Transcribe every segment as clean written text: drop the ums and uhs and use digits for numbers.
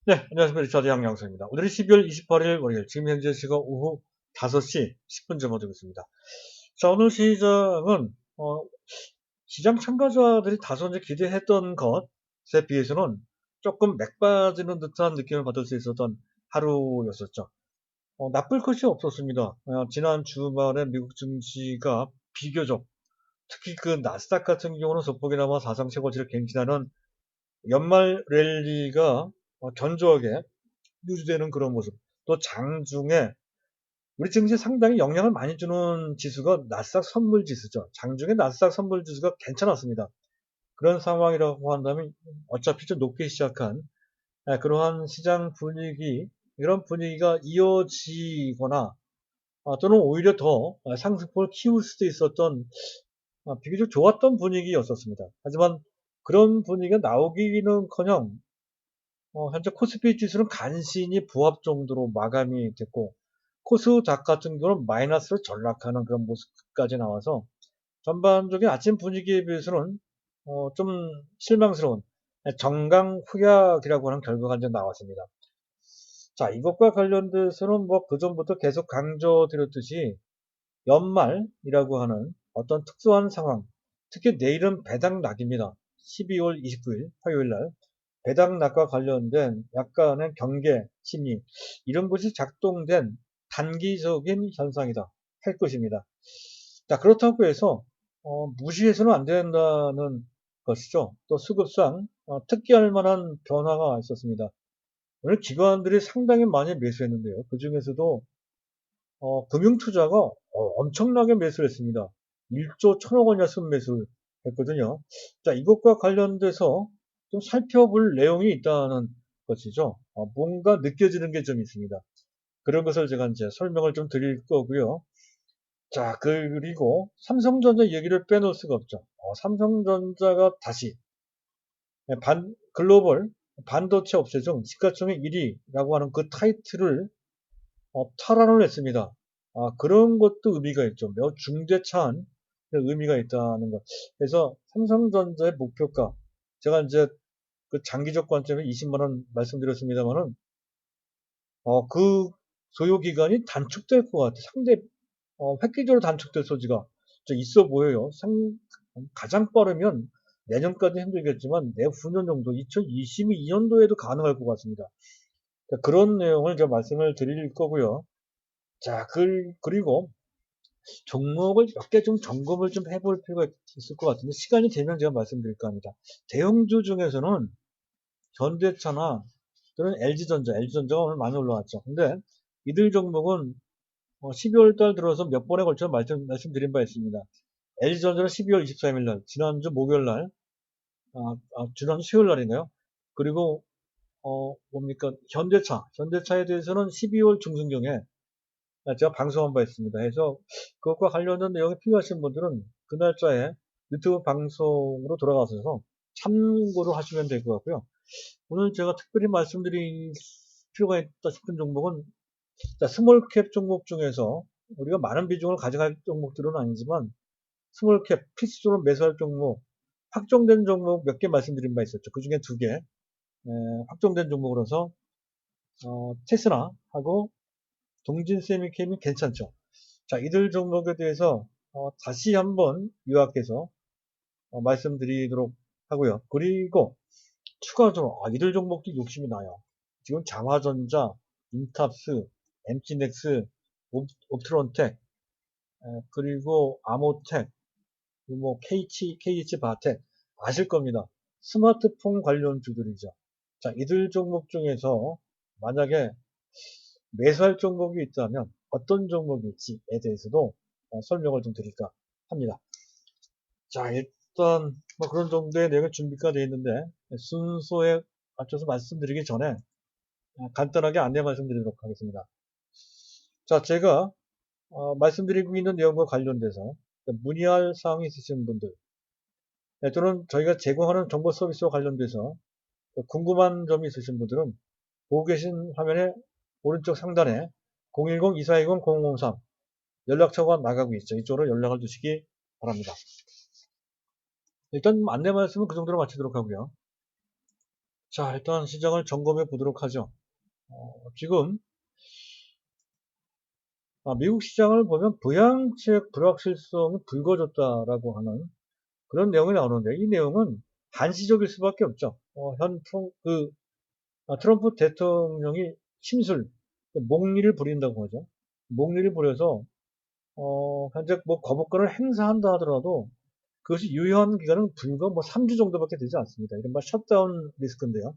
네, 안녕하십니까. 리차드 양양수입니다. 오늘이 12월 28일 월요일, 지금 현재 시각 오후 5시 10분 정도 되고 있습니다. 자, 오늘 시장은, 시장 참가자들이 다소 이제 기대했던 것에 비해서는 조금 맥빠지는 듯한 느낌을 받을 수 있었던 하루였었죠. 나쁠 것이 없었습니다. 지난 주말에 미국 증시가 비교적, 특히 그 나스닥 같은 경우는 소폭이나마 사상 최고치를 갱신하는 연말 랠리가 견조하게 유지되는 그런 모습. 또 장중에 우리 증시에 상당히 영향을 많이 주는 지수가 나스닥 선물 지수죠. 장중에 나스닥 선물 지수가 괜찮았습니다. 그런 상황이라고 한다면 어차피 좀 높게 시작한 그러한 시장 분위기, 이런 분위기가 이어지거나 또는 오히려 더 상승폭을 키울 수도 있었던 비교적 좋았던 분위기였었습니다. 하지만 그런 분위기가 나오기는커녕 현재 코스피 지수는 간신히 부합 정도로 마감이 됐고, 코스닥 같은 경우는 마이너스로 전락하는 그런 모습까지 나와서 전반적인 아침 분위기에 비해서는 좀 실망스러운 정강 후약이라고 하는 결과가 이제 나왔습니다. 자, 이것과 관련돼서는 뭐 그전부터 계속 강조드렸듯이 연말이라고 하는 어떤 특수한 상황, 특히 내일은 배당락입니다. 12월 29일 화요일 날 배당락과 관련된 약간의 경계 심리, 이런 것이 작동된 단기적인 현상이다 할 것입니다. 자, 그렇다고 해서 무시해서는 안 된다는 것이죠. 또 수급상 특기할 만한 변화가 있었습니다. 오늘 기관들이 상당히 많이 매수했는데요. 그 중에서도 금융투자가 엄청나게 매수를 했습니다. 1조 1천억 원이나 순매수를 했거든요. 자, 이것과 관련돼서 좀 살펴볼 내용이 있다는 것이죠. 뭔가 느껴지는 게 좀 있습니다. 그런 것을 제가 이제 설명을 좀 드릴 거고요. 자, 그리고 삼성전자 얘기를 빼놓을 수가 없죠. 삼성전자가 다시 글로벌 반도체 업체 중 시가총액 1위라고 하는 그 타이틀을 탈환을 했습니다. 그런 것도 의미가 있죠. 매우 중대차한 의미가 있다는 것. 그래서 삼성전자의 목표가, 제가 이제 그 장기적 관점에 20만 원 말씀드렸습니다만은, 그 소요 기간이 단축될 것 같아요. 획기적으로 단축될 소지가 있어 보여요. 가장 빠르면 내년까지 힘들겠지만 내후년 정도, 2022년도에도 가능할 것 같습니다. 그런 내용을 제가 말씀을 드릴 거고요. 자, 그리고 종목을 몇 개 좀 점검을 좀 해볼 필요가 있을 것 같은데, 시간이 되면 제가 말씀드릴까 합니다. 대형주 중에서는 현대차나 또는 LG전자가 오늘 많이 올라왔죠. 근데 이들 종목은 12월 달 들어서 몇 번에 걸쳐 말씀드린 바 있습니다. LG전자는 12월 24일 날, 지난주 목요일 날, 지난주 수요일 날인가요? 그리고 뭡니까? 현대차에 대해서는 12월 중순경에 제가 방송한 바 있습니다. 해서 그것과 관련된 내용이 필요하신 분들은 그 날짜에 유튜브 방송으로 돌아가셔서 참고를 하시면 될 것 같고요. 오늘 제가 특별히 말씀드릴 필요가 있다 싶은 종목은, 스몰캡 종목 중에서 우리가 많은 비중을 가져갈 종목들은 아니지만 스몰캡 필수적으로 매수할 종목, 확정된 종목 몇 개 말씀드린 바 있었죠. 그 중에 두 개 확정된 종목으로서 테스라하고 동진세미캠이 괜찮죠. 자, 이들 종목에 대해서 다시 한번 요약해서 말씀드리도록 하고요. 그리고 추가적으로 이들 종목도 욕심이 나요. 지금 장화전자, 인탑스, 엠티넥스, 옵트론텍, 그리고 아모텍, 뭐 KH바텍 아실 겁니다. 스마트폰 관련주들이죠. 자, 이들 종목 중에서 만약에 매수할 종목이 있다면 어떤 종목일지에 대해서도 설명을 좀 드릴까 합니다. 자, 일단 뭐 그런 정도의 내용이 준비가 되어 있는데 순서에 맞춰서 말씀드리기 전에 간단하게 안내 말씀드리도록 하겠습니다. 자, 제가 말씀드리고 있는 내용과 관련돼서 문의할 사항이 있으신 분들, 또는 저희가 제공하는 정보 서비스와 관련돼서 궁금한 점이 있으신 분들은 보고 계신 화면의 오른쪽 상단에 010-2420-0003 연락처가 나가고 있죠. 이쪽으로 연락을 주시기 바랍니다. 일단 안내 말씀은 그 정도로 마치도록 하고요. 자, 일단 시장을 점검해 보도록 하죠. 지금 미국 시장을 보면 부양책 불확실성이 불거졌다라고 하는 그런 내용이 나오는데, 이 내용은 한시적일 수밖에 없죠. 트럼프 대통령이 심술, 목리를 부린다고 하죠. 목리를 부려서 현재 뭐 거부권을 행사한다 하더라도 그것이 유효한 기간은 불과 뭐 3주 정도밖에 되지 않습니다. 이른바 셧다운 리스크인데요.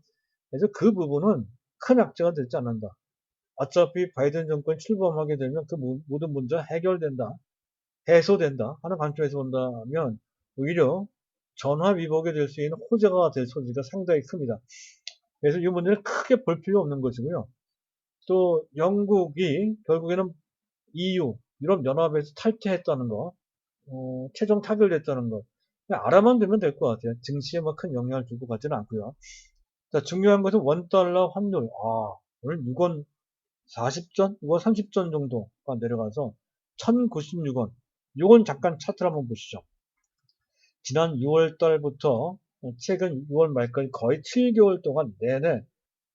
그래서 그 부분은 큰 악재가 되지 않는다. 어차피 바이든 정권이 출범하게 되면 그 모든 문제가 해결된다, 해소된다 하는 관점에서 본다면 오히려 전화 위복이 될 수 있는 호재가 될 소지가 상당히 큽니다. 그래서 이 문제는 크게 볼 필요 없는 것이고요. 또 영국이 결국에는 EU, 유럽연합에서 탈퇴했다는 거, 최종 타결됐다는 거, 그냥 알아만 두면 될 것 같아요. 증시에 뭐 큰 영향을 주고 가지는 않고요. 자, 중요한 것은 원달러 환율. 오늘 6원 40전, 6원 30전 정도가 내려가서 1096원. 요건 잠깐 차트를 한번 보시죠. 지난 6월 달부터 최근 6월 말까지 거의 7개월 동안 내내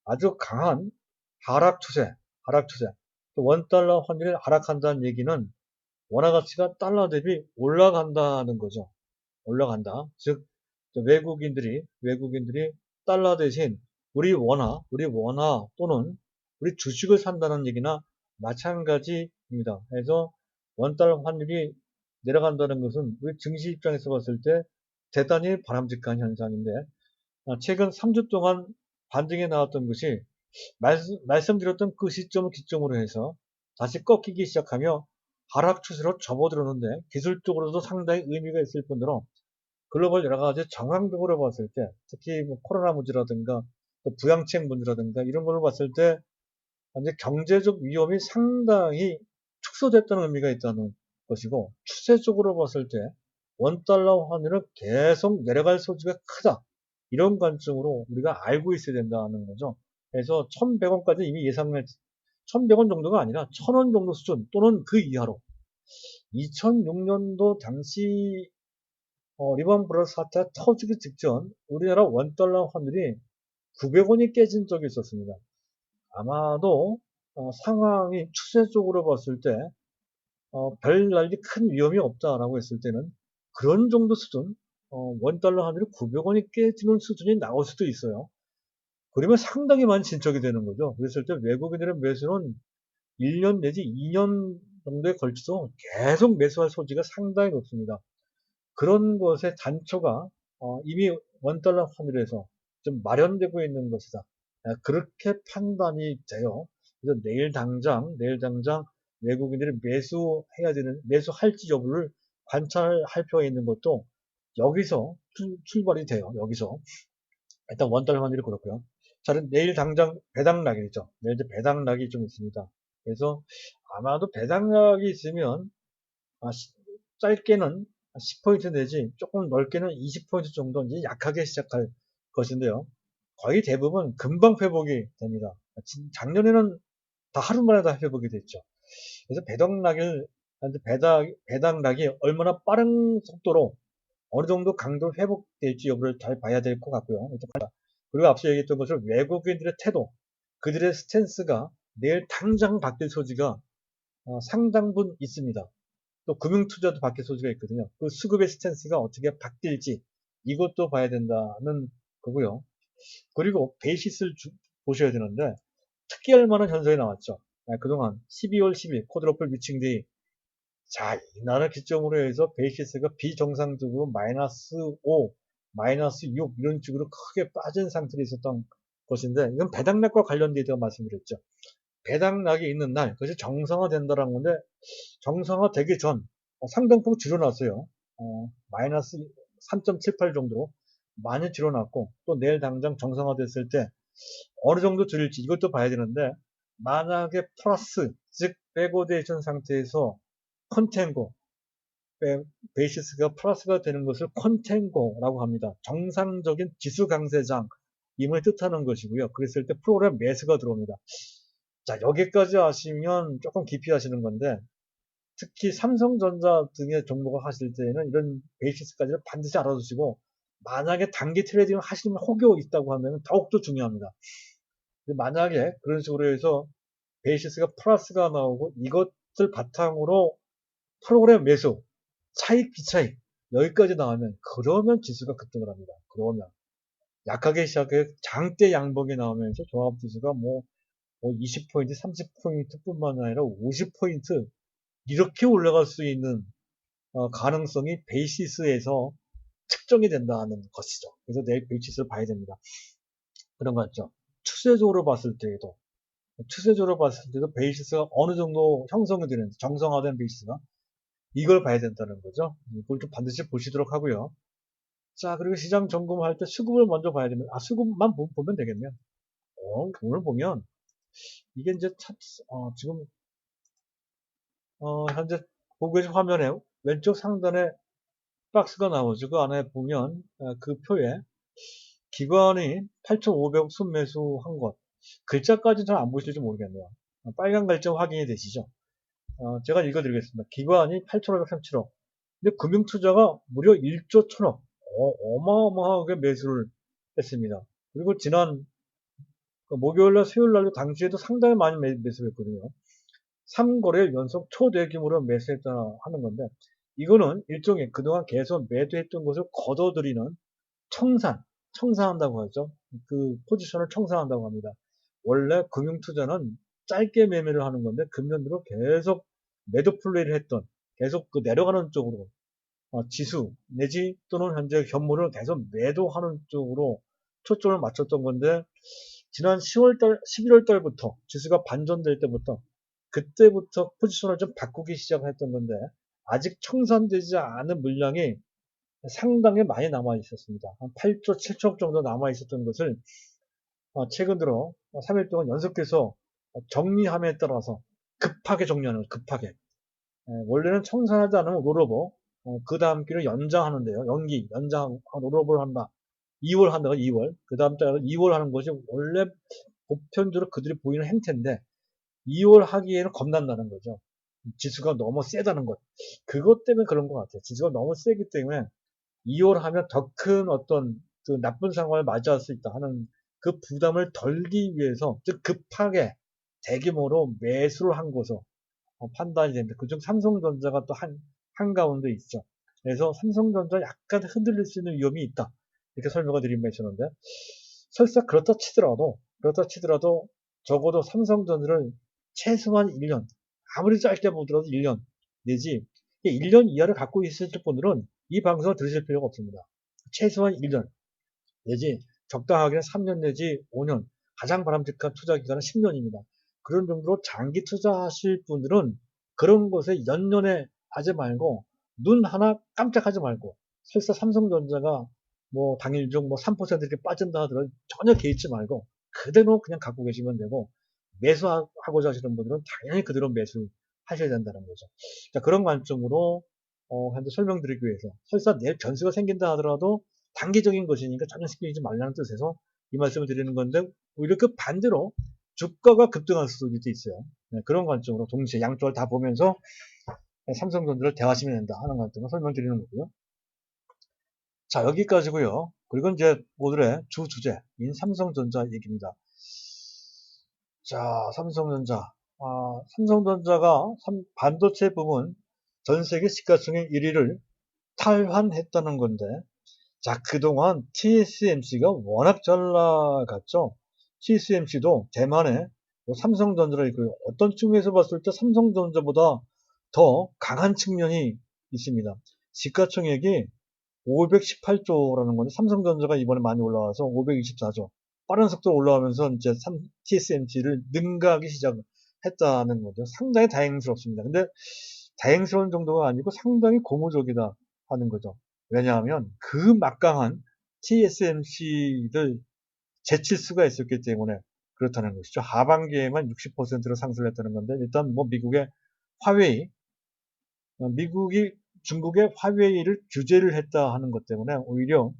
아주 강한 하락 추세, 하락 추세. 또 원달러 환율이 하락한다는 얘기는 원화 가치가 달러 대비 올라간다는 거죠. 올라간다. 즉 외국인들이 달러 대신 우리 원화 또는 우리 주식을 산다는 얘기나 마찬가지입니다. 그래서 원달러 환율이 내려간다는 것은 우리 증시 입장에서 봤을 때 대단히 바람직한 현상인데, 최근 3주 동안 반등에 나왔던 것이 말씀드렸던 그 시점을 기점으로 해서 다시 꺾이기 시작하며 하락 추세로 접어들었는데, 기술적으로도 상당히 의미가 있을 뿐더러 글로벌 여러 가지 정황적으로 봤을 때, 특히 뭐 코로나 문제라든가 또 부양책 문제라든가 이런 걸 봤을 때 이제 경제적 위험이 상당히 축소됐다는 의미가 있다는 것이고, 추세적으로 봤을 때 원달러 환율은 계속 내려갈 소지가 크다, 이런 관점으로 우리가 알고 있어야 된다는 거죠. 그래서 1100원까지 이미 예상을, 1100원 정도가 아니라 1000원 정도 수준 또는 그 이하로, 2006년도 당시 리먼 브러스 사태가 터지기 직전 우리나라 원달러 환율이 900원이 깨진 적이 있었습니다. 아마도 상황이 추세적으로 봤을 때 별날이 큰 위험이 없다라고 했을 때는 그런 정도 수준, 원달러 환율이 900원이 깨지는 수준이 나올 수도 있어요. 그러면 상당히 많이 진척이 되는 거죠. 그랬을 때 외국인들의 매수는 1년 내지 2년 정도에 걸쳐서 계속 매수할 소지가 상당히 높습니다. 그런 것의 단초가 이미 원달러 환율에서 좀 마련되고 있는 것이다. 그렇게 판단이 돼요. 그래서 내일 당장 외국인들이 매수할지 여부를 관찰할 필요가 있는 것도 여기서 출발이 돼요. 여기서. 일단 원달러 환율이 그렇고요. 자, 내일 당장 배당락이죠. 내일 배당락이 좀 있습니다. 그래서 아마도 배당락이 있으면 짧게는 10포인트 내지 조금 넓게는 20포인트 정도 이제 약하게 시작할 것인데요. 거의 대부분 금방 회복이 됩니다. 작년에는 다 하루 만에 다 회복이 됐죠. 그래서 배당락이 얼마나 빠른 속도로 어느 정도 강도 회복될지 여부를 잘 봐야 될 것 같고요. 그리고 앞서 얘기했던 것처럼 외국인들의 태도, 그들의 스탠스가 내일 당장 바뀔 소지가 상당분 있습니다. 또 금융투자도 바뀔 소지가 있거든요. 그 수급의 스탠스가 어떻게 바뀔지 이것도 봐야 된다는 거고요. 그리고 베이시스를 보셔야 되는데, 특이할 만한 현상이 나왔죠. 그동안 12월 10일 코드로플 미칭데이, 자, 이날을 기점으로 해서 베이시스가 비정상적으로 마이너스 5, 마이너스 6 이런 식으로 크게 빠진 상태로 있었던 것인데, 이건 배당락과 관련되어 있다고 말씀드렸죠. 배당락이 있는 날, 그것이 정상화된다는 건데, 정상화되기 전 상당폭 줄여놨어요. 마이너스 3.78 정도 많이 줄여놨고, 또 내일 당장 정상화됐을 때 어느 정도 줄일지 이것도 봐야 되는데, 만약에 플러스, 즉 백오데이션 상태에서 컨텐고, 베이시스가 플러스가 되는 것을 컨텐고라고 합니다. 정상적인 지수 강세장임을 뜻하는 것이고요. 그랬을 때 프로그램 매수가 들어옵니다. 자, 여기까지 아시면 조금 깊이 하시는 건데, 특히 삼성전자 등의 종목을 하실 때에는 이런 베이시스까지는 반드시 알아두시고 만약에 단기 트레이딩을 하시는 혹이 있다고 하면 더욱더 중요합니다. 만약에 그런 식으로 해서 베이시스가 플러스가 나오고 이것을 바탕으로 프로그램 매수, 차익 비차익 여기까지 나오면 그러면 지수가 급등을 합니다. 그러면 약하게 시작해 장대 양봉이 나오면서 종합지수가 뭐 20포인트, 30포인트 뿐만 아니라 50포인트 이렇게 올라갈 수 있는 가능성이 베이시스에서 측정이 된다는 것이죠. 그래서 내일 베이시스를 봐야 됩니다. 그런 거 같죠. 추세적으로 봤을 때도 베이시스가 어느 정도 형성이 되는지 정상화된 베이시스가 이걸 봐야 된다는 거죠. 이걸 좀 반드시 보시도록 하고요. 자, 그리고 시장 점검할 때 수급을 먼저 봐야 됩니다. 수급만 보면 되겠네요. 오늘 보면 이게 이제 지금 현재 보고 계신 화면에 왼쪽 상단에 박스가 나오죠. 그 안에 보면 그 표에 기관이 8,500억 순매수한 것 글자까지는 잘 안 보실지 모르겠네요. 빨간 글자 확인이 되시죠? 제가 읽어드리겠습니다. 기관이 8,537억 근데 금융투자가 무려 1조 1천억 어마어마하게 매수를 했습니다. 그리고 지난 목요일날 수요일날도 당시에도 상당히 많이 매수를 했거든요. 3거래일 연속 초대규모로 매수했다 하는 건데 이거는 일종의 그동안 계속 매도했던 것을 걷어들이는 청산한다고 하죠. 그 포지션을 청산한다고 합니다. 원래 금융투자는 짧게 매매를 하는 건데 금년 들어 계속 매도 플레이를 했던 계속 그 내려가는 쪽으로 지수 내지 또는 현재 현물을 계속 매도하는 쪽으로 초점을 맞췄던 건데 지난 10월달, 11월달부터 지수가 반전될 때부터 그때부터 포지션을 좀 바꾸기 시작했던 건데 아직 청산되지 않은 물량이 상당히 많이 남아 있었습니다. 한 8조, 7조 정도 남아 있었던 것을 최근 들어 3일 동안 연속해서 정리함에 따라서 급하게 정리하는 거예요. 급하게. 원래는 청산하지 않으면 롤오버, 그 다음 기를 연장하는데요. 연장, 롤오버를 한다. 2월 한다가 2월, 그 다음 달에 2월 하는 것이 원래 보편적으로 그들이 보이는 행태인데 2월 하기에는 겁난다는 거죠. 지수가 너무 세다는 것. 그것 때문에 그런 것 같아요. 지수가 너무 세기 때문에 2월 하면 더 큰 어떤 그 나쁜 상황을 맞이할 수 있다 하는 그 부담을 덜기 위해서 즉 급하게 대규모로 매수를 한 것으로 판단이 됩니다. 그중 삼성전자가 또 한가운데 있죠. 그래서 삼성전자 약간 흔들릴 수 있는 위험이 있다. 이렇게 설명을 드린 바 있었는데 설사 그렇다 치더라도 적어도 삼성전자를 최소한 1년 아무리 짧게 보더라도 1년 내지 1년 이하를 갖고 있을 분들은 이 방송을 들으실 필요가 없습니다. 최소한 1년 내지 적당하게는 3년 내지 5년 가장 바람직한 투자 기간은 10년입니다. 그런 정도로 장기 투자하실 분들은 그런 것에 연연해 하지 말고 눈 하나 깜짝하지 말고 설사 삼성전자가 뭐 당일중 뭐 3% 이렇게 빠진다 하더라도 전혀 개의치 말고 그대로 그냥 갖고 계시면 되고 매수하고자 하시는 분들은 당연히 그대로 매수하셔야 된다는 거죠. 자, 그런 관점으로 현재 설명드리기 위해서 설사 내일 변수가 생긴다 하더라도 단기적인 것이니까 전혀 신경 쓰지 말라는 뜻에서 이 말씀을 드리는 건데 오히려 그 반대로 주가가 급등할 수도 있어요. 네, 그런 관점으로 동시에 양쪽을 다 보면서 삼성전자를 대하시면 된다 하는 관점을 설명드리는 거고요. 자, 여기까지고요. 그리고 이제 오늘의 주 주제인 삼성전자 얘기입니다. 자, 삼성전자가 반도체 부문 전 세계 시가총액 1위를 탈환했다는 건데 자, 그동안 TSMC가 워낙 잘 나갔죠. TSMC도 대만의 삼성전자를 있고요. 어떤 측면에서 봤을 때 삼성전자보다 더 강한 측면이 있습니다. 시가총액이 518조라는 건데 삼성전자가 이번에 많이 올라와서 524조. 빠른 속도로 올라오면서 이제 TSMC를 능가하기 시작했다는 거죠. 상당히 다행스럽습니다. 근데 다행스러운 정도가 아니고 상당히 고무적이다 하는 거죠. 왜냐하면 그 막강한 TSMC를 제칠 수가 있었기 때문에 그렇다는 것이죠. 하반기에만 60%로 상승을 했다는 건데 일단 뭐 미국이 중국의 화웨이를 규제를 했다 하는 것 때문에 오히려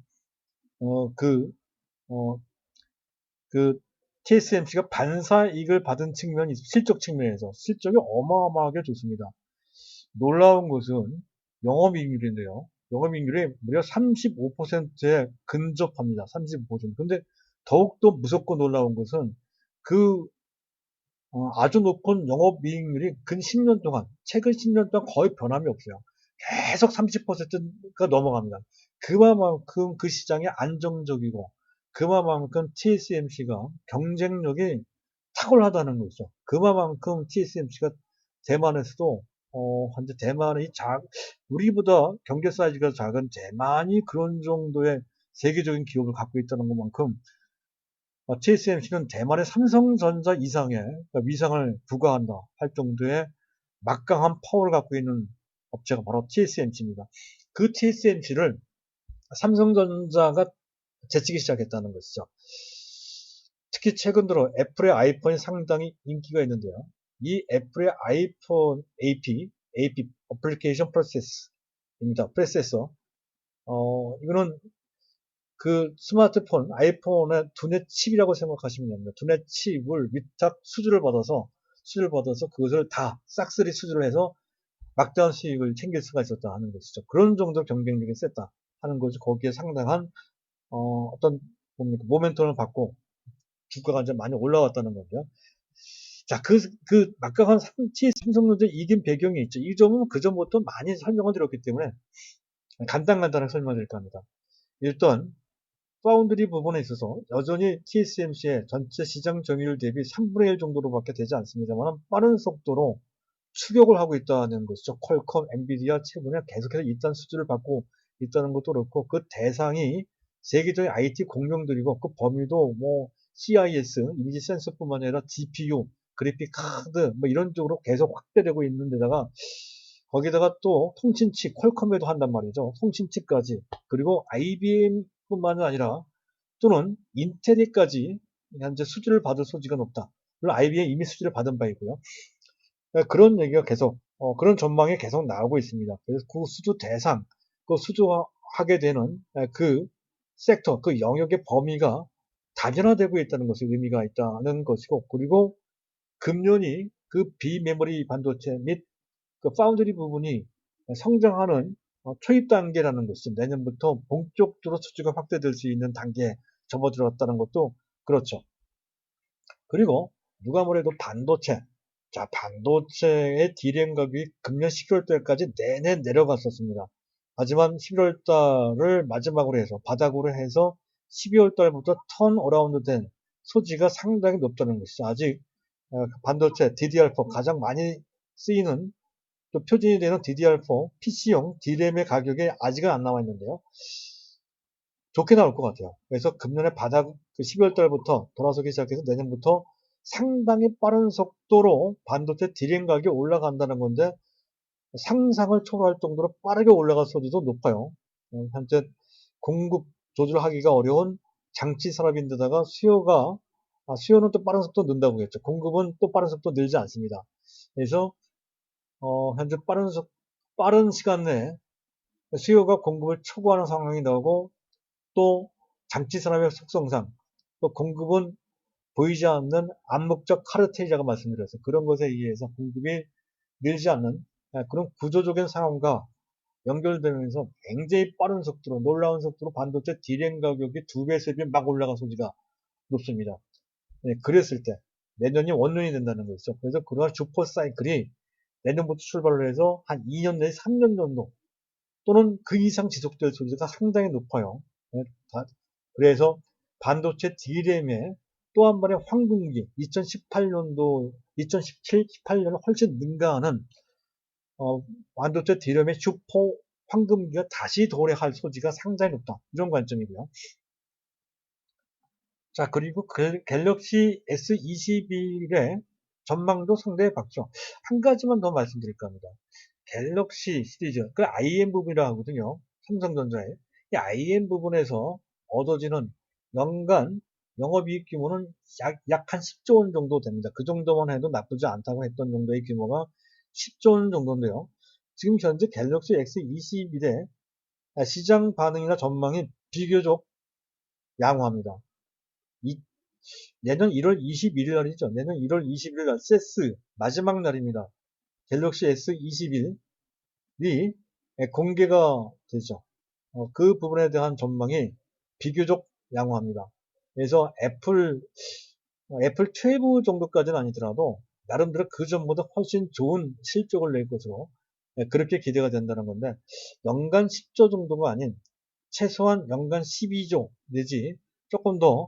그 TSMC가 반사이익을 받은 측면이 실적 측면에서 실적이 어마어마하게 좋습니다. 놀라운 것은 영업이익률인데요. 영업이익률이 무려 35%에 근접합니다. 35%. 근데 더욱더 무섭고 놀라운 것은 그 아주 높은 영업이익률이 근 10년 동안, 최근 10년 동안 거의 변함이 없어요. 계속 30%가 넘어갑니다. 그만큼 그 시장이 안정적이고, 그만큼 TSMC가 경쟁력이 탁월하다는 거죠. 그만큼 TSMC가 대만에서도, 현재 대만의 우리보다 경제 사이즈가 작은 대만이 그런 정도의 세계적인 기업을 갖고 있다는 것만큼 TSMC는 대만의 삼성전자 이상의 위상을 부과한다 할 정도의 막강한 파워를 갖고 있는 업체가 바로 TSMC입니다. 그 TSMC를 삼성전자가 제치기 시작했다는 것이죠. 특히 최근 들어 애플의 아이폰이 상당히 인기가 있는데요. 이 애플의 아이폰 AP, 어플리케이션 프로세스입니다. 프로세서. 이거는 그 스마트폰, 아이폰의 두뇌 칩이라고 생각하시면 됩니다. 두뇌 칩을 위탁 수주를 받아서 그것을 다 싹쓸이 수주를 해서 막대한 수익을 챙길 수가 있었다 하는 것이죠. 그런 정도 경쟁력이 셌다 하는 것이 거기에 상당한 어떤 뭡니까 모멘텀을 받고 주가가 이제 많이 올라왔다는 거죠. 자, 그 막강한 삼성전자 이긴 배경이 있죠. 이 점은 그 전부터 많이 설명을 드렸기 때문에 간단하게 설명을 드릴까 합니다. 일단 파운드리 부분에 있어서 여전히 TSMC의 전체 시장 점유율 대비 3분의 1 정도로밖에 되지 않습니다만 빠른 속도로 추격을 하고 있다는 것이죠. 퀄컴, 엔비디아, 최근에 계속해서 이딴 수주를 받고 있다는 것도 그렇고 그 대상이 세계적인 IT 공룡들이고 그 범위도 뭐 CIS, 이미지 센서뿐만 아니라 GPU, 그래픽 카드 뭐 이런 쪽으로 계속 확대되고 있는 데다가 거기다가 또 통신칩, 퀄컴에도 한단 말이죠. 통신칩까지 그리고 IBM뿐만 아니라 또는 인텔에까지 현재 수주를 받을 소지가 높다. 물론 IBM 이미 수주를 받은 바 있고요. 그런 얘기가 계속 그런 전망이 계속 나오고 있습니다. 그래서 그 수주 대상, 그 수주하게 되는 그 섹터, 그 영역의 범위가 다변화되고 있다는 것이 의미가 있다는 것이고, 그리고 금년이 그 비메모리 반도체 및 그 파운드리 부분이 성장하는 초입 단계라는 것이죠. 내년부터 본격적으로 수주가 확대될 수 있는 단계에 접어들었다는 것도 그렇죠. 그리고 누가 뭐래도 반도체. 자, 반도체의 D램 가격이 금년 11월 달까지 내내 내려갔었습니다. 하지만 11월 달을 마지막으로 해서 바닥으로 해서 12월 달부터 턴 어라운드 된 소지가 상당히 높다는 것이죠. 아직 반도체 DDR4 가장 많이 쓰이는 또 표준이 되는 DDR4 PC용 D램의 가격이 아직은 안 나와 있는데요. 좋게 나올 것 같아요. 그래서 금년에 바닥 12월 달부터 돌아서기 시작해서 내년부터 상당히 빠른 속도로 반도체 D램 가격이 올라간다는 건데 상상을 초월할 정도로 빠르게 올라갈 소지도 높아요. 현재 공급 조절하기가 어려운 장치 산업인데다가 수요는 또 빠른 속도 는다고 했죠. 공급은 또 빠른 속도 늘지 않습니다. 그래서 현재 빠른 시간 내에 수요가 공급을 초과하는 상황이 나오고 또 장치 산업의 속성상 또 공급은 보이지 않는 암묵적 카르텔이라고 말씀드렸어요. 그런 것에 의해서 공급이 늘지 않는 그런 구조적인 상황과 연결되면서 굉장히 빠른 속도로 놀라운 속도로 반도체 D램 가격이 2배, 3배 막 올라간 소지가 높습니다. 그랬을 때 내년이 원년이 된다는 것이죠. 그래서 그러한 슈퍼 사이클이 내년부터 출발을 해서 한 2년 내지 3년 정도 또는 그 이상 지속될 소지가 상당히 높아요. 그래서 반도체 D램의 또 한 번의 황금기 2018년도 2017, 18년을 훨씬 능가하는 반도체 D램의 슈퍼 황금기가 다시 도래할 소지가 상당히 높다. 이런 관점이고요. 자, 그리고 갤럭시 S21의 전망도 상당히 밝죠. 한 가지만 더 말씀드릴까 합니다. 갤럭시 시리즈, 그 IM 부분이라 하거든요. 삼성전자의. 이 IM 부분에서 얻어지는 연간 영업이익 규모는 약 한 10조 원 정도 됩니다. 그 정도만 해도 나쁘지 않다고 했던 정도의 규모가 10조 원 정도인데요. 지금 현재 갤럭시 S21의 시장 반응이나 전망이 비교적 양호합니다. 내년 1월 21일 날이죠. 내년 1월 21일 날 세스 마지막 날입니다. 갤럭시 S21이 공개가 되죠. 그 부분에 대한 전망이 비교적 양호합니다. 그래서 애플 12 정도까지는 아니더라도 나름대로 그 전보다 훨씬 좋은 실적을 낼 것으로 그렇게 기대가 된다는 건데, 연간 10조 정도가 아닌 최소한 연간 12조 내지 조금 더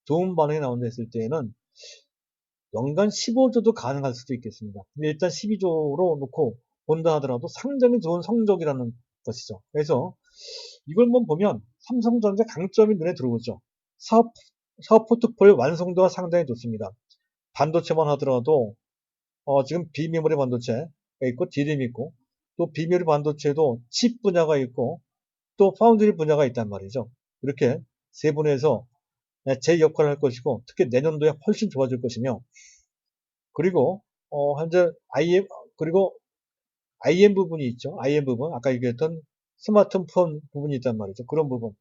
좋은 반응이 나온다 했을 때에는 연간 15조도 가능할 수도 있겠습니다. 근데 일단 12조로 놓고 본다 하더라도 상당히 좋은 성적이라는 것이죠. 그래서 이걸만 보면 삼성전자 강점이 눈에 들어오죠. 사업, 사업 포트폴리오 완성도가 상당히 좋습니다. 반도체만 하더라도 지금 비메모리 반도체가 있고 디램이 있고, 또 비메모리 반도체도 칩 분야가 있고 또 파운드리 분야가 있단 말이죠. 이렇게 세 분야에서 제 역할을 할 것이고, 특히 내년도에 훨씬 좋아질 것이며, 그리고 현재 그리고 IM 부분이 있죠. IM 부분, 아까 얘기했던 스마트폰 부분이 있단 말이죠. 그런 부분.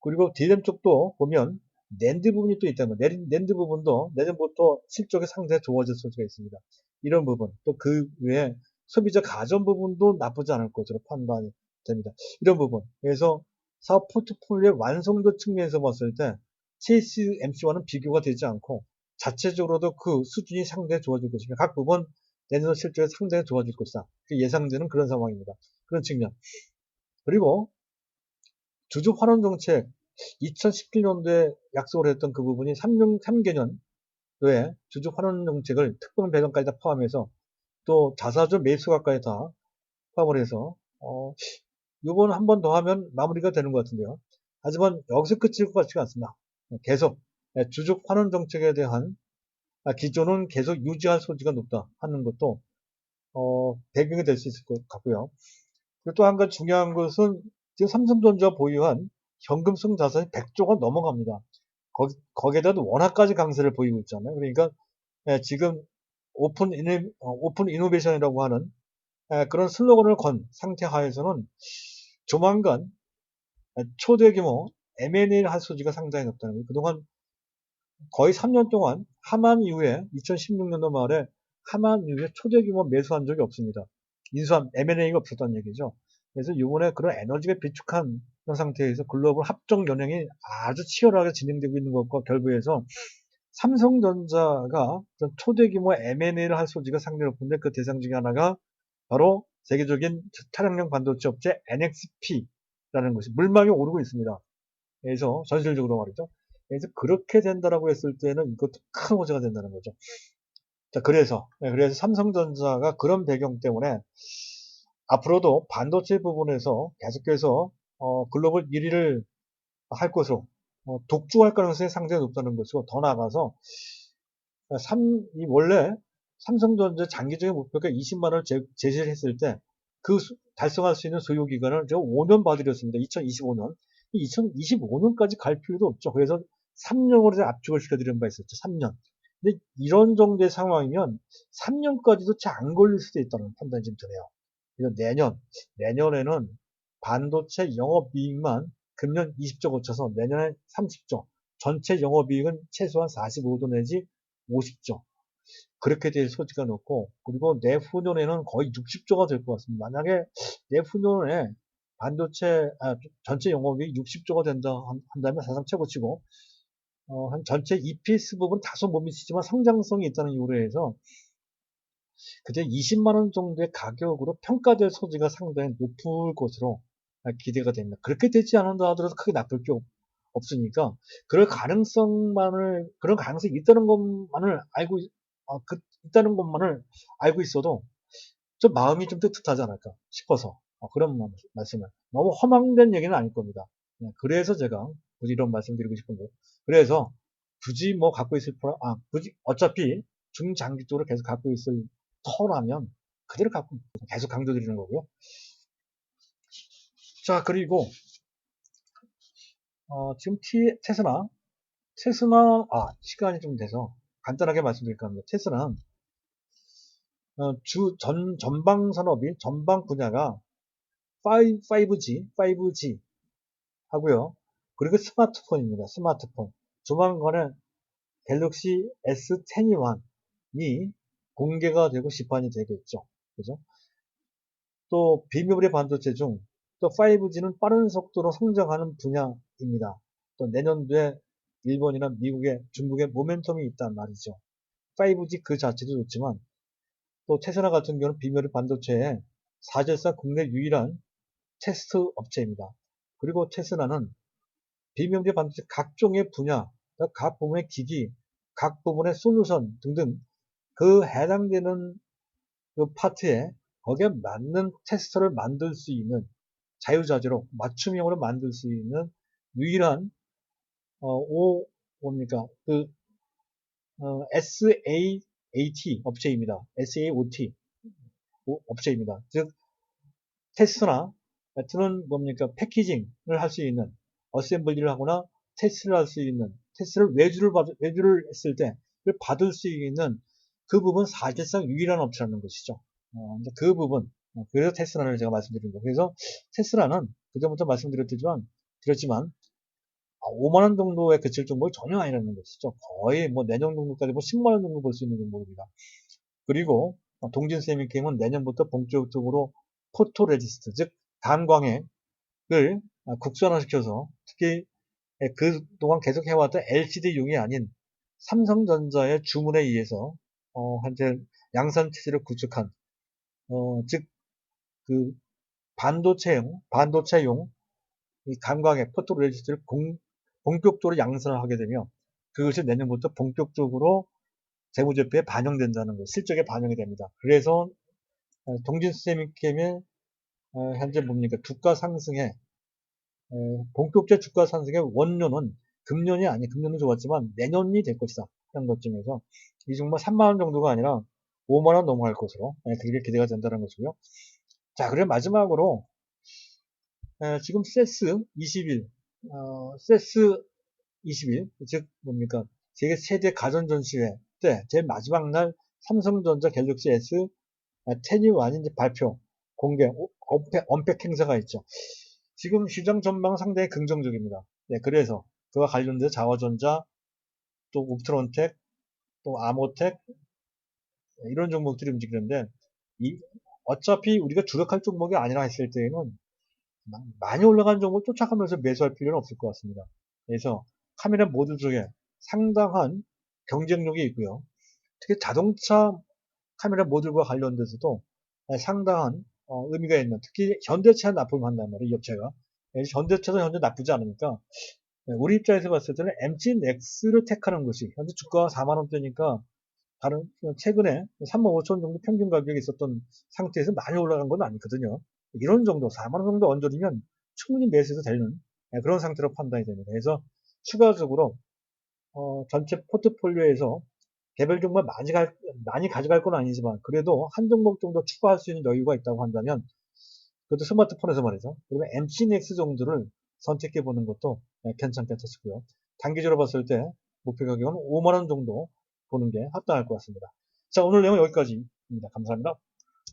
그리고 디램 쪽도 보면 낸드 부분이 또 있다면, 낸드 부분도 내년부터 실적이 상당히 좋아질 수가 있습니다. 이런 부분, 또 그 외에 소비자 가전 부분도 나쁘지 않을 것으로 판단이 됩니다. 이런 부분. 그래서 사업 포트폴리오의 완성도 측면에서 봤을 때 TSMC와는 비교가 되지 않고 자체적으로도 그 수준이 상당히 좋아질 것이며, 각 부분 내년 실적이 상당히 좋아질 것이다. 예상되는 그런 상황입니다. 그런 측면. 그리고 주주 환원 정책, 2017년도에 약속을 했던 그 부분이 3개년도에 주주 환원 정책을 특별 배당까지 다 포함해서, 또 자사주 매수가까지 다 포함을 해서 요번 한 번 더 하면 마무리가 되는 것 같은데요. 하지만 여기서 끝일 것 같지가 않습니다. 계속 주주 환원 정책에 대한 기조는 계속 유지할 소지가 높다 하는 것도 배경이 될 수 있을 것 같고요. 그리고 또 한 가지 중요한 것은 지금 삼성전자 보유한 현금성 자산이 100조가 넘어갑니다. 거기에다 원화까지 강세를 보이고 있잖아요. 그러니까 지금 오픈 이노베이션이라고 하는 그런 슬로건을 건 상태 하에서는 조만간 초대 규모 M&A를 할 소지가 상당히 높다는 거예요. 그동안 거의 3년 동안 하만 이후에 2016년도 말에 하만 이후에 초대 규모 매수한 적이 없습니다. 인수한 M&A가 없었다는 얘기죠. 그래서 이번에 그런 에너지가 비축한 상태에서 글로벌 합종 연행이 아주 치열하게 진행되고 있는 것과 결부해서 삼성전자가 초대 규모 M&A를 할 소지가 상당히 높은데, 그 대상 중에 하나가 바로 세계적인 차량용 반도체 업체 NXP라는 것이 물망에 오르고 있습니다. 그래서 전실적으로 말이죠. 그래서 그렇게 된다라고 했을 때는 이것도 큰 호재가 된다는 거죠. 자, 그래서 삼성전자가 그런 배경 때문에 앞으로도 반도체 부분에서 계속해서 글로벌 1위를 할 것으로, 독주할 가능성이 상당히 높다는 것이고, 더 나아가서 원래 삼성전자 장기적인 목표가 20만 원을 제시를 했을 때 그 달성할 수 있는 소요 기간을 제가 5년 봐드렸습니다. 2025년. 2025년까지 갈 필요도 없죠. 그래서 3년으로 압축을 시켜드린 바 있었죠. 3년. 근데 이런 정도의 상황이면 3년까지도 잘 안 걸릴 수도 있다는 판단이 좀 드네요. 그래서 내년에는 반도체 영업이익만 금년 20조 거쳐서 내년에 30조, 전체 영업이익은 최소한 45조 내지 50조. 그렇게 될 소지가 높고, 그리고 내후년에는 거의 60조가 될 것 같습니다. 만약에 내후년에 전체 영업이익 60조가 된다 한다면 사상 최고치고, 한 전체 EPS 부분 다소 못 미치지만 성장성이 있다는 이유로 해서 그때 20만 원 정도의 가격으로 평가될 소지가 상당히 높을 것으로 기대가 됩니다. 그렇게 되지 않는다 하더라도 크게 나쁠 게 없으니까, 그런 가능성이 있다는 것만을 있다는 것만을 알고 있어도 좀 마음이 좀 뜨뜻하지 않을까 싶어서 그런 말씀을, 너무 허망된 얘기는 아닐 겁니다. 그래서 제가 굳이 이런 말씀 드리고 싶은 거예요. 그래서 굳이 뭐 갖고 있을 굳이 어차피 중장기적으로 계속 갖고 있을 터라면 그대로 갖고 계속 강조드리는 거고요. 자, 그리고 지금 테스나 시간이 좀 돼서 간단하게 말씀드릴까 합니다. 테스나는 전방 산업이, 전방 분야가 5G 하고요. 그리고 스마트폰입니다. 스마트폰. 조만간에 갤럭시 S10이 공개가 되고 시판이 되겠죠. 그죠? 또 비메모리 반도체 중 또 5G는 빠른 속도로 성장하는 분야입니다. 또 내년도에 일본이나 미국의 중국의 모멘텀이 있단 말이죠. 5G 그 자체도 좋지만 또 테슬라 같은 경우는 비메모리 반도체에 사실상 국내 유일한 테스트 업체입니다. 그리고 테슬라는 비메모리 반도체 각종의 분야, 각 부분의 기기, 각 부분의 솔루션 등등 그 해당되는 그 파트에 거기에 맞는 테스터를 만들 수 있는 자유자재로 맞춤형으로 만들 수 있는 유일한 뭡니까 SAAT 업체입니다. SAOT 업체입니다. 즉 테스트나 같은 뭡니까 패키징을 할 수 있는 어셈블리를 하거나 테스트를 할 수 있는 테스트를 외주를 했을 때 받을 수 있는 그 부분 사실상 유일한 업체라는 것이죠. 그 부분 그래서 테슬라를 제가 말씀드린 거예요. 그래서 테슬라는 그전부터 말씀드렸지만 5만 원 정도에 그칠 정도가 전혀 아니라는 것이죠. 거의 뭐 내년 정도까지 뭐 10만 원 정도 볼 수 있는 정도입니다. 그리고 동진 세미캠은 내년부터 본격적으로 포토레지스트 즉 단광액을 국산화시켜서 특히 그동안 계속 해왔던 LCD용이 아닌 삼성전자의 주문에 의해서 현재 양산 체제를 구축한 즉 그 반도체용 이 감광액 포토레지스트를 본격적으로 양산을 하게 되며 그것이 내년부터 본격적으로 재무제표에 반영된다는 것, 실적에 반영이 됩니다. 그래서 동진세미캠의 현재 뭡니까 주가 상승에 본격적 주가 상승의 원료는 금년은 좋았지만 내년이 될 것이다. 하는 것쯤에서 이 정도 3만 원 정도가 아니라 5만 원 넘어갈 것으로 그렇게 기대가 된다는 것이고요. 자, 그리고 마지막으로 지금 세스 21, 즉 뭡니까 세계 최대 가전 전시회 때 제일 마지막 날 삼성전자 갤럭시 S10이 이제 발표 공개 언팩 행사가 있죠. 지금 시장 전망은 상당히 긍정적입니다. 네, 그래서 그와 관련돼서 자화전자, 또 옵트론텍, 또 아모텍 이런 종목들이 움직이는데 어차피 우리가 주력할 종목이 아니라 했을 때에는 많이 올라간 종목을 쫓아가면서 매수할 필요는 없을 것 같습니다. 그래서 카메라 모듈 쪽에 상당한 경쟁력이 있고요. 특히 자동차 카메라 모듈과 관련돼서도 상당한 의미가 있는 특히 현대차 납품을 한단 말이에요. 이 업체가. 현대차도 현재 나쁘지 않으니까 우리 입장에서 봤을 때는 MG넥스를 택하는 것이 현재 주가가 4만원대니까 다른 최근에 3만 5천 정도 평균 가격이 있었던 상태에서 많이 올라간 건 아니거든요. 이런 정도 4만 원 정도 언저리면 충분히 매수해도 되는 그런 상태로 판단이 됩니다. 그래서 추가적으로 전체 포트폴리오에서 개별 종목 많이 가져갈 건 아니지만 그래도 한 종목 정도 추가할 수 있는 여유가 있다고 한다면 그것도 스마트폰에서 말이죠. 그러면 MCNX 정도를 선택해 보는 것도 괜찮겠다 싶고요. 단기적으로 봤을 때 목표 가격은 5만 원 정도 보는 게 합당할 것 같습니다. 자, 오늘 내용 여기까지입니다. 감사합니다.